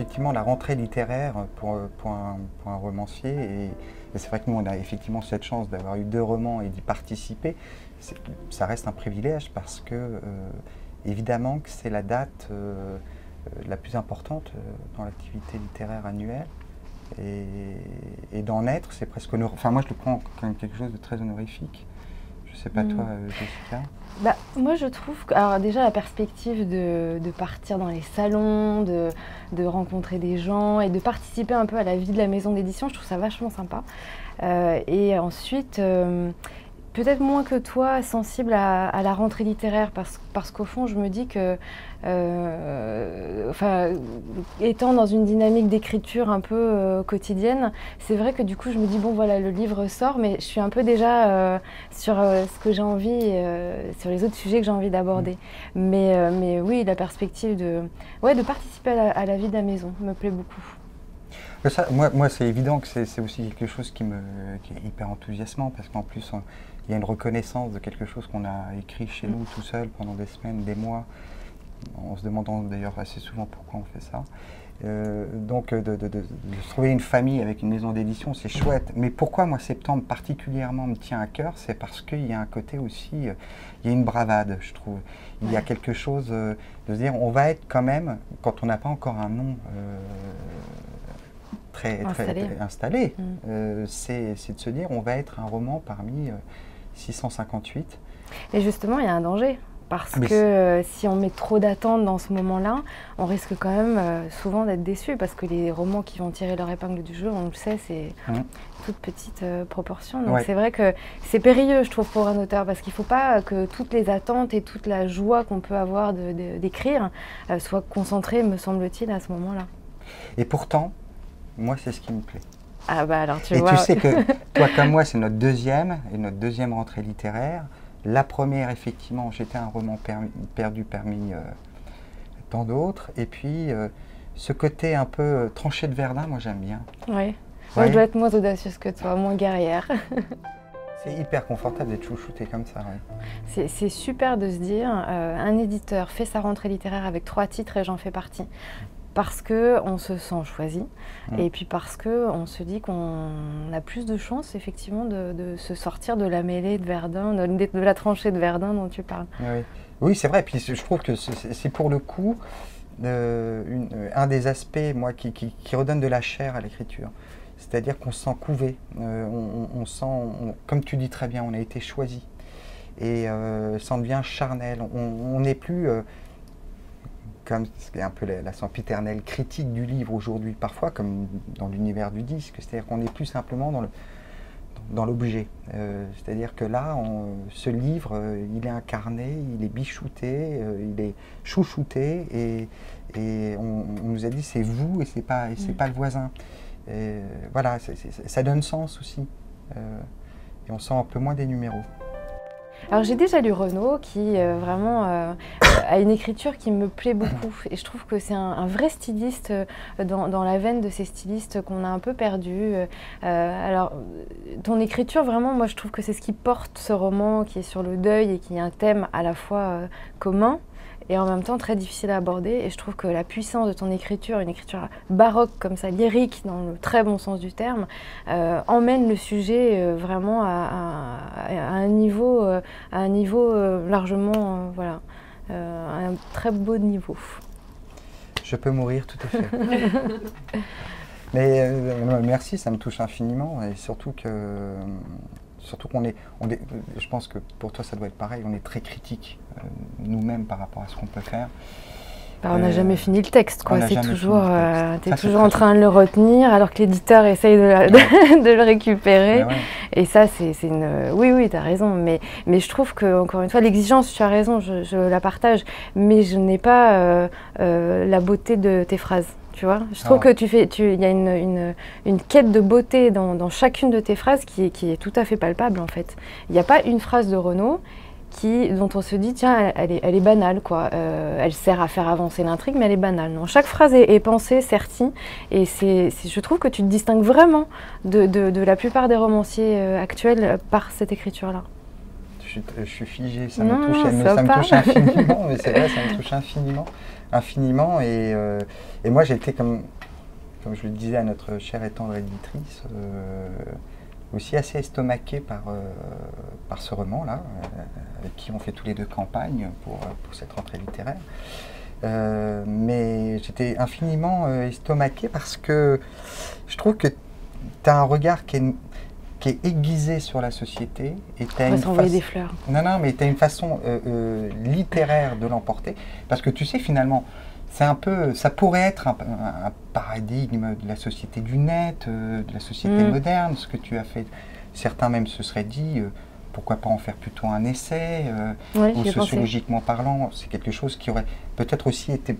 effectivement la rentrée littéraire pour un romancier. Et c'est vrai que nous, on a effectivement cette chance d'avoir eu 2 romans et d'y participer. Ça reste un privilège parce que, évidemment, que c'est la date la plus importante dans l'activité littéraire annuelle. Et d'en être, c'est presque honorifique. Enfin, moi, je le prends comme quelque chose de très honorifique. Je ne sais pas, toi, Jessica. Bah, moi, je trouve que, alors déjà, la perspective de partir dans les salons, de rencontrer des gens et de participer un peu à la vie de la maison d'édition, je trouve ça vachement sympa. Et ensuite, peut-être moins que toi, sensible à la rentrée littéraire, parce qu'au fond, je me dis que, étant dans une dynamique d'écriture un peu quotidienne, c'est vrai que du coup, je me dis, bon voilà, le livre sort, mais je suis un peu déjà sur ce que j'ai envie, sur les autres sujets que j'ai envie d'aborder. Mais oui, la perspective de participer à la vie de la maison me plaît beaucoup. Ça, moi c'est évident que c'est aussi quelque chose qui est hyper enthousiasmant, parce qu'en plus, il y a une reconnaissance de quelque chose qu'on a écrit chez nous tout seul pendant des semaines, des mois, en se demandant d'ailleurs assez souvent pourquoi on fait ça. Donc de se trouver une famille avec une maison d'édition, c'est chouette. Mais pourquoi moi septembre particulièrement me tient à cœur, c'est parce qu'il y a un côté aussi, il y a une bravade, je trouve. Il y a quelque chose de se dire, on va être quand même, quand on n'a pas encore un nom très installé, c'est de se dire, on va être un roman parmi 658. Et justement, il y a un danger. Parce que si on met trop d'attentes dans ce moment-là, on risque quand même souvent d'être déçu, parce que les romans qui vont tirer leur épingle du jeu, on le sait, c'est toute petite proportion. Donc c'est vrai que c'est périlleux, je trouve, pour un auteur, parce qu'il ne faut pas que toutes les attentes et toute la joie qu'on peut avoir d'écrire soient concentrées, me semble-t-il, à ce moment-là. Et pourtant, moi, c'est ce qui me plaît. Ah bah alors tu vois. Et tu sais que toi comme moi, c'est notre deuxième rentrée littéraire. La première, effectivement, j'étais un roman perdu parmi tant d'autres. Et puis, ce côté un peu tranché de Verdun, moi, j'aime bien. Oui. Moi, je dois être moins audacieuse que toi, moins guerrière. C'est hyper confortable d'être chouchouté comme ça. Ouais. C'est super de se dire, un éditeur fait sa rentrée littéraire avec 3 titres et j'en fais partie. Parce qu'on se sent choisi, et puis parce qu'on se dit qu'on a plus de chances, effectivement, de se sortir de la mêlée de Verdun, de la tranchée de Verdun dont tu parles. Oui, c'est vrai. Puis je trouve que c'est pour le coup un des aspects, moi, qui redonne de la chair à l'écriture. C'est-à-dire qu'on se sent couvé, on sent, comme tu dis très bien, on a été choisi. Et ça en devient charnel. On n'est plus... comme c'est un peu la sempiternelle critique du livre aujourd'hui, parfois comme dans l'univers du disque, c'est-à-dire qu'on n'est plus simplement dans l'objet. C'est-à-dire que là, ce livre, il est incarné, il est bichouté, il est chouchouté, et on nous a dit c'est vous et c'est pas le voisin. Et voilà, ça donne sens aussi, et on sent un peu moins des numéros. Alors j'ai déjà lu Renaud qui vraiment a une écriture qui me plaît beaucoup, et je trouve que c'est un vrai styliste dans la veine de ces stylistes qu'on a un peu perdus. Alors ton écriture, vraiment, moi je trouve que c'est ce qui porte ce roman, qui est sur le deuil et qui est un thème à la fois commun et en même temps très difficile à aborder, et je trouve que la puissance de ton écriture, une écriture baroque comme ça, lyrique dans le très bon sens du terme, emmène le sujet vraiment à un niveau largement, voilà, un très beau niveau. Je peux mourir, tout à fait. Mais merci, ça me touche infiniment, et surtout qu'on est, je pense que pour toi ça doit être pareil, on est très critique nous-mêmes par rapport à ce qu'on peut faire. On n'a jamais fini le texte, quoi. C'est toujours, t'es toujours en train de le retenir, alors que l'éditeur essaye de le récupérer. Ouais. Et ça, c'est une... Oui, t'as raison. Mais je trouve que, encore une fois, l'exigence, tu as raison, je la partage. Mais je n'ai pas la beauté de tes phrases. Tu vois, je trouve que il y a une quête de beauté dans chacune de tes phrases qui est tout à fait palpable, en fait. Il n'y a pas une phrase de Renaud dont on se dit, tiens, elle est banale, quoi. Elle sert à faire avancer l'intrigue, mais elle est banale. Non, chaque phrase est pensée, sertie, et je trouve que tu te distingues vraiment de la plupart des romanciers actuels par cette écriture-là. Je je suis figé, ça me touche infiniment, mais c'est vrai, ça me touche infiniment. Et moi, j'ai été, comme je le disais à notre chère et tendre éditrice, aussi assez estomaqué par ce roman-là, avec qui on fait tous les deux campagne pour cette rentrée littéraire. Mais j'étais infiniment estomaqué parce que je trouve que tu as un regard qui est aiguisé sur la société. Et on va s'envoyer des fleurs. Non, mais tu as une façon littéraire de l'emporter. Parce que tu sais, finalement, c'est un peu, ça pourrait être un paradigme de la société du net, de la société moderne, ce que tu as fait. Certains même se seraient dit, pourquoi pas en faire plutôt un essai, ou sociologiquement parlant, c'est quelque chose qui aurait peut-être aussi été,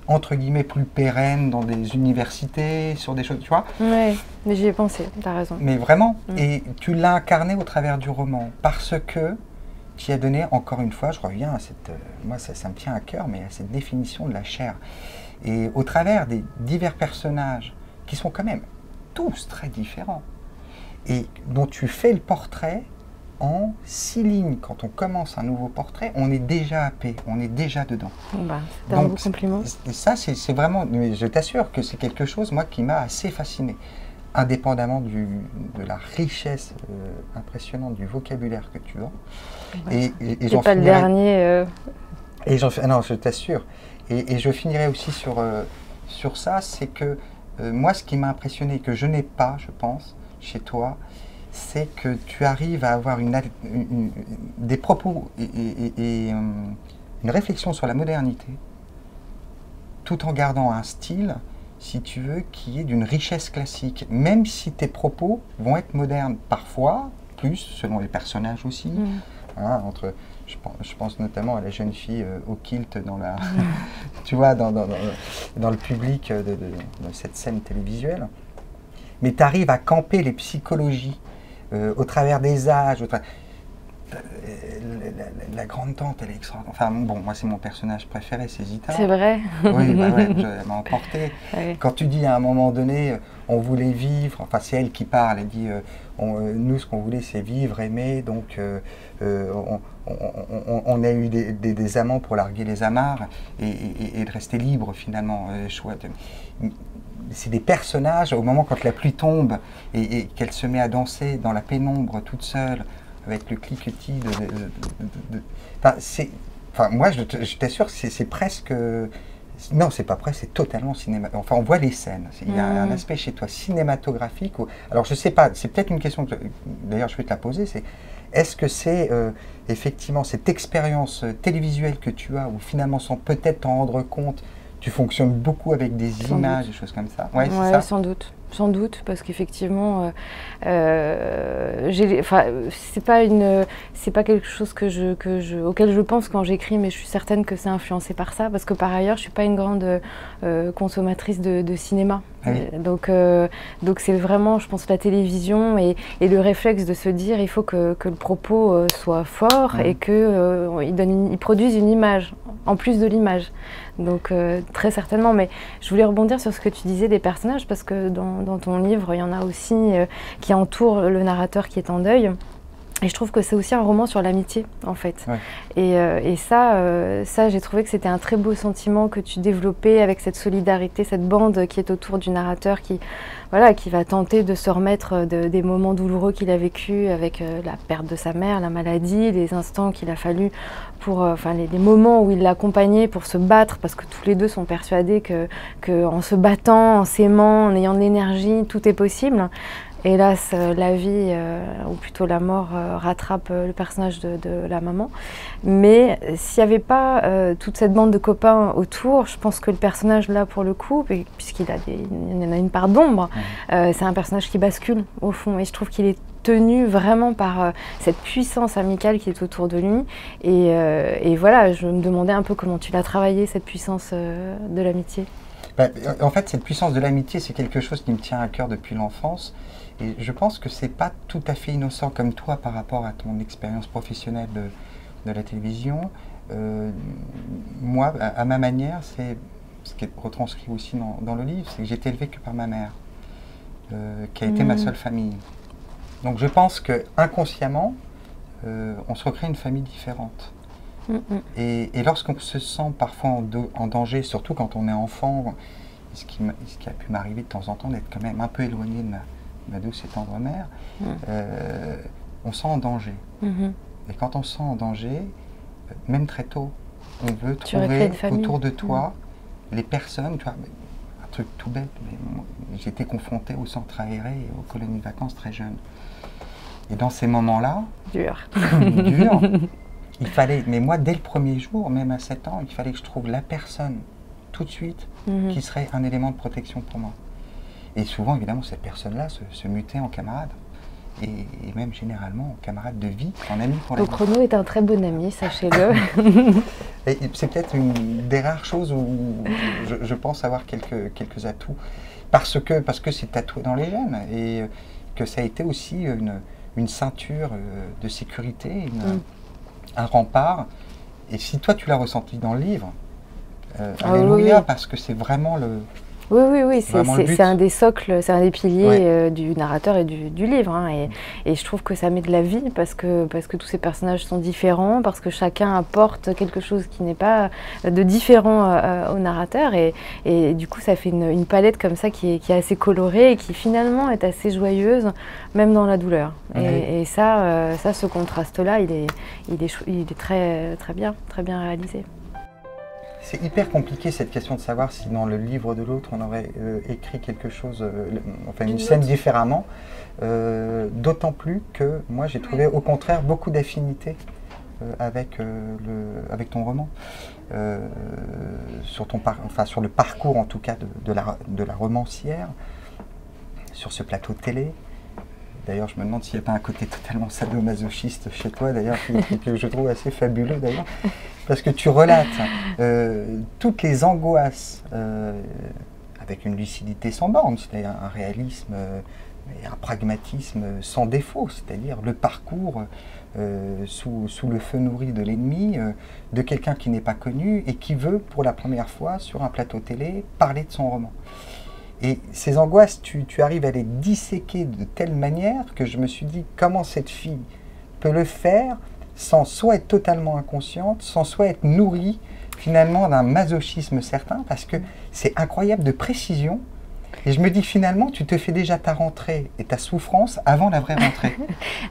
entre guillemets, plus pérenne dans des universités, sur des choses, tu vois. Oui, mais j'y ai pensé, tu as raison. Mais vraiment, et tu l'as incarné au travers du roman, parce que tu as donné, encore une fois, je reviens à cette, moi ça me tient à cœur, mais à cette définition de la chair. Et au travers des divers personnages, qui sont quand même tous très différents, et dont tu fais le portrait en 6 lignes. Quand on commence un nouveau portrait, on est déjà happé, on est déjà dedans. C'est un beau compliment. Et ça, c'est vraiment, mais je t'assure que c'est quelque chose, moi, qui m'a assez fasciné. Indépendamment de la richesse impressionnante du vocabulaire que tu as. Et j'en pas le dernier. Non, je t'assure. Et je finirai aussi sur ça, c'est que moi, ce qui m'a impressionné, que je n'ai pas, je pense, chez toi, c'est que tu arrives à avoir des propos et une réflexion sur la modernité, tout en gardant un style, si tu veux, qui est d'une richesse classique, même si tes propos vont être modernes, parfois, plus, selon les personnages aussi. Hein, je pense notamment à la jeune fille au kilt tu vois, dans le public de cette scène télévisuelle. Mais tu arrives à camper les psychologies au travers des âges. La grande tante, elle est extraordinaire. Enfin bon, moi c'est mon personnage préféré, c'est Zita. C'est vrai. Oui, elle m'a emporté. Oui. Quand tu dis à un moment donné, on voulait vivre, enfin c'est elle qui parle, elle dit, nous ce qu'on voulait c'est vivre, aimer, donc on a eu des amants pour larguer les amarres et de rester libre finalement. Chouette. C'est des personnages, au moment quand la pluie tombe et qu'elle se met à danser dans la pénombre toute seule, avec le cliquetis moi, je t'assure que c'est presque... Non, c'est pas presque, c'est totalement cinéma. Enfin, on voit les scènes. Il y a un aspect chez toi cinématographique. Alors, je sais pas, c'est peut-être une question que... D'ailleurs, je vais te la poser, c'est... Est-ce que c'est effectivement cette expérience télévisuelle que tu as, où finalement, sans peut-être t'en rendre compte, tu fonctionnes beaucoup avec des images, des choses comme ça? Ouais, c'est ça. Sans doute, parce qu'effectivement, c'est pas quelque chose auquel je pense quand j'écris, mais je suis certaine que c'est influencé par ça, parce que par ailleurs, je suis pas une grande consommatrice de cinéma. Ah oui. Donc c'est vraiment, je pense, la télévision et le réflexe de se dire il faut que le propos soit fort et qu'il produise une image, en plus de l'image. Donc très certainement, mais je voulais rebondir sur ce que tu disais des personnages, parce que dans ton livre, il y en a aussi qui entourent le narrateur qui est en deuil. Et je trouve que c'est aussi un roman sur l'amitié, en fait. Ouais. Et ça, j'ai trouvé que c'était un très beau sentiment que tu développais avec cette solidarité, cette bande qui est autour du narrateur qui va tenter de se remettre des moments douloureux qu'il a vécu avec la perte de sa mère, la maladie, les instants qu'il a fallu les moments où il l'accompagnait pour se battre, parce que tous les deux sont persuadés que en se battant, en s'aimant, en ayant de l'énergie, tout est possible. Hélas, la vie, ou plutôt la mort, rattrape le personnage de la maman. Mais s'il n'y avait pas toute cette bande de copains autour, je pense que le personnage là, pour le coup, puisqu'il y en a une part d'ombre, c'est un personnage qui bascule au fond. Et je trouve qu'il est tenu vraiment par cette puissance amicale qui est autour de lui. Et voilà, je me demandais un peu comment tu l'as travaillé, cette puissance de l'amitié. En fait, cette puissance de l'amitié, c'est quelque chose qui me tient à cœur depuis l'enfance. Et je pense que c'est pas tout à fait innocent comme toi par rapport à ton expérience professionnelle de la télévision. Moi, à ma manière, c'est ce qui est retranscrit aussi dans le livre, c'est que j'ai été élevé que par ma mère, qui a été ma seule famille. Donc je pense que inconsciemment, on se recrée une famille différente. Et lorsqu'on se sent parfois en danger, surtout quand on est enfant, ce qui a pu m'arriver de temps en temps d'être quand même un peu éloigné de ma douce et tendre mère, on se sent en danger. Et quand on se sent en danger, même très tôt, on veut trouver autour de toi les personnes, tu vois, un truc tout bête, mais j'étais confronté au centre aéré et aux colonies de vacances très jeune. Et dans ces moments-là, dur, il fallait, mais moi dès le premier jour, même à 7 ans, il fallait que je trouve la personne tout de suite qui serait un élément de protection pour moi. Et souvent, évidemment, cette personne-là se mutait en camarade. Et même généralement en camarade de vie, en ami pour la vie. Donc Renaud est un très bon ami, sachez-le. C'est peut-être une des rares choses où je pense avoir quelques atouts. Parce que c'est tatoué dans les gènes. Et que ça a été aussi une ceinture de sécurité, un rempart. Et si toi tu l'as ressenti dans le livre, alléluia, parce que c'est vraiment le... Oui, c'est un des socles, c'est un des piliers du narrateur et du livre. Hein, et je trouve que ça met de la vie parce que tous ces personnages sont différents, parce que chacun apporte quelque chose qui n'est pas de différent au narrateur. Et du coup, ça fait une palette comme ça qui est assez colorée et qui finalement est assez joyeuse, même dans la douleur. Et ça, ce contraste-là, il est très, très bien réalisé. C'est hyper compliqué cette question de savoir si dans le livre de l'autre on aurait écrit quelque chose, enfin une scène différemment, d'autant plus que moi j'ai trouvé au contraire beaucoup d'affinités avec ton roman, sur le parcours en tout cas de la romancière, sur ce plateau de télé. D'ailleurs, je me demande s'il n'y a pas un côté totalement sadomasochiste chez toi, d'ailleurs, que je trouve assez fabuleux, d'ailleurs. Parce que tu relates toutes les angoisses avec une lucidité sans borne, c'est-à-dire un réalisme et un pragmatisme sans défaut, c'est-à-dire le parcours sous le feu nourri de l'ennemi, de quelqu'un qui n'est pas connu et qui veut, pour la première fois, sur un plateau télé, parler de son roman. Et ces angoisses, tu arrives à les disséquer de telle manière que je me suis dit, comment cette fille peut le faire sans soit être totalement inconsciente, sans soit être nourrie finalement d'un masochisme certain, parce que c'est incroyable de précision. Et je me dis finalement, tu te fais déjà ta rentrée et ta souffrance avant la vraie rentrée.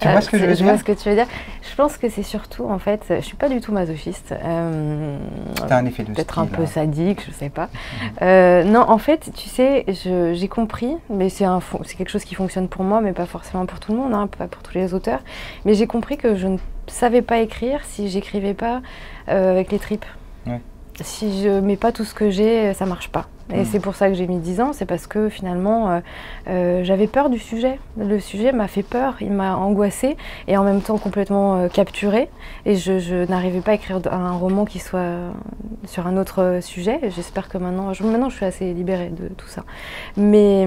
Tu vois ce que je veux dire ? Je vois ce que tu veux dire. Je pense que c'est surtout, en fait, je suis pas du tout masochiste. T'as un effet de peut-être style, un peu sadique, je sais pas. Non, en fait, tu sais, j'ai compris, mais c'est quelque chose qui fonctionne pour moi, mais pas forcément pour tout le monde, hein, pas pour tous les auteurs. Mais j'ai compris que je ne savais pas écrire si j'écrivais pas avec les tripes. Ouais. Si je mets pas tout ce que j'ai, ça marche pas. Et c'est pour ça que j'ai mis 10 ans, c'est parce que finalement j'avais peur du sujet. Le sujet m'a fait peur, il m'a angoissée et en même temps complètement capturée. Et je n'arrivais pas à écrire un roman qui soit sur un autre sujet. J'espère que maintenant je suis assez libérée de tout ça. Mais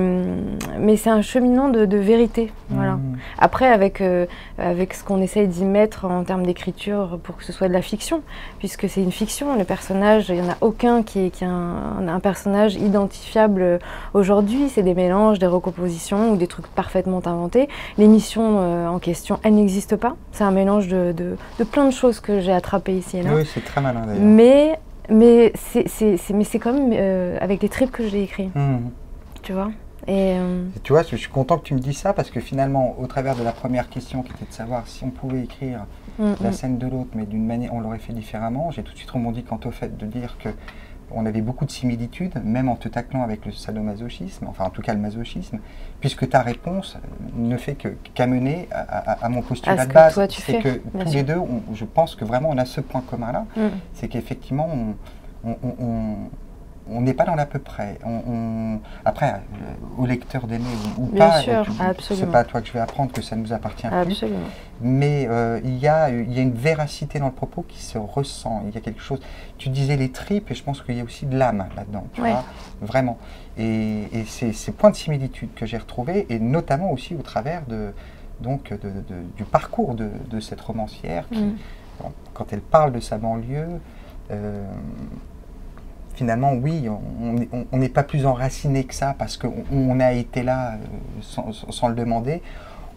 c'est un cheminement de vérité. Voilà. Après, avec ce qu'on essaye d'y mettre en termes d'écriture pour que ce soit de la fiction, puisque c'est une fiction, le personnage, il n'y en a aucun qui est un personnage identifiable aujourd'hui, c'est des mélanges, des recompositions ou des trucs parfaitement inventés. L'émission en question, elle n'existe pas. C'est un mélange de plein de choses que j'ai attrapées ici et là. Oui, c'est très malin d'ailleurs. Mais c'est quand même avec les tripes que j'ai écrit. Tu vois. Et tu vois, je suis content que tu me dises ça parce que finalement, au travers de la première question qui était de savoir si on pouvait écrire la scène de l'autre, mais d'une manière, on l'aurait fait différemment, j'ai tout de suite rebondi quant au fait de dire que on avait beaucoup de similitudes, même en te taclant avec le sadomasochisme, enfin en tout cas le masochisme, puisque ta réponse ne fait qu'amener à mon postulat de base. C'est que tous les deux, je pense que vraiment on a ce point commun-là, c'est qu'effectivement on n'est pas dans l'à peu près. Après, au lecteur d'aimer ou pas, c'est pas à toi que je vais apprendre que ça nous appartient plus. Mais il y a une véracité dans le propos qui se ressent. Il y a quelque chose. Tu disais les tripes, et je pense qu'il y a aussi de l'âme là-dedans. Tu vois, vraiment. Et c'est ces points de similitude que j'ai retrouvés, et notamment aussi au travers du parcours de cette romancière qui, quand elle parle de sa banlieue, finalement, oui, on n'est pas plus enraciné que ça parce qu'on a été là sans le demander.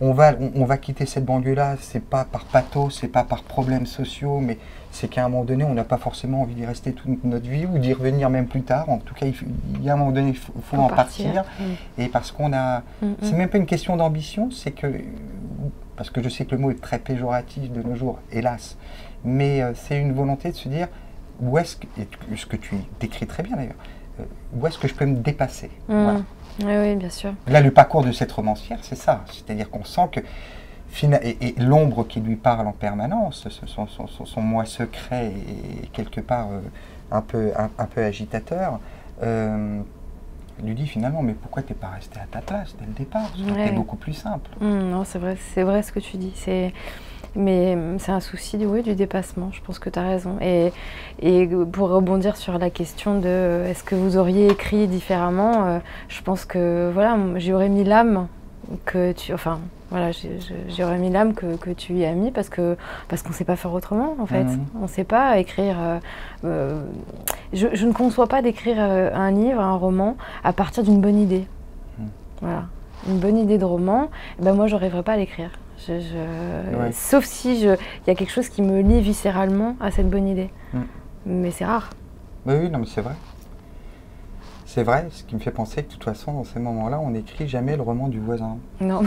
on va quitter cette banlieue-là, c'est pas par pathos, c'est pas par problèmes sociaux, mais c'est qu'à un moment donné, on n'a pas forcément envie d'y rester toute notre vie ou d'y revenir même plus tard. En tout cas, il y a un moment donné, il faut en partir. Et parce qu'on a... C'est même pas une question d'ambition, c'est que... Parce que je sais que le mot est très péjoratif de nos jours, hélas. Mais c'est une volonté de se dire, où est-ce que... Et ce que tu décris très bien d'ailleurs, où est-ce que je peux me dépasser voilà. Oui, bien sûr. Là, le parcours de cette romancière, c'est ça. C'est-à-dire qu'on sent que... Et l'ombre qui lui parle en permanence, son moi secret et quelque part un peu agitateur, lui dit finalement, mais pourquoi tu n'es pas resté à ta place dès le départ? C'était beaucoup plus simple. Non, c'est vrai ce que tu dis. Mais c'est un souci du dépassement, je pense que tu as raison. Et pour rebondir sur la question de est-ce que vous auriez écrit différemment, je pense que voilà, j'y aurais mis l'âme que tu... Enfin, voilà, j'aurais mis l'âme que tu y as mis parce qu'on ne sait pas faire autrement, en fait. On ne sait pas écrire... je ne conçois pas d'écrire un livre, un roman, à partir d'une bonne idée. Voilà. Une bonne idée de roman, ben moi, je n'arriverai pas à l'écrire. Sauf si il y a quelque chose qui me lie viscéralement à cette bonne idée. Mais c'est rare. Oui, non, mais c'est vrai. C'est vrai, ce qui me fait penser que de toute façon, dans ces moments-là, on n'écrit jamais le roman du voisin. Non,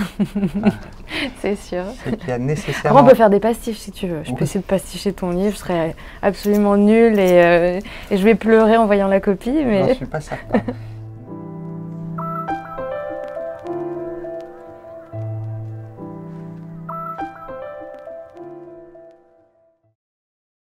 c'est sûr. C'est qu'il y a nécessairement... Alors on peut faire des pastiches si tu veux. Je peux essayer de pasticher ton livre, je serais absolument nulle et je vais pleurer en voyant la copie. Mais... Non, je ne suis pas certain.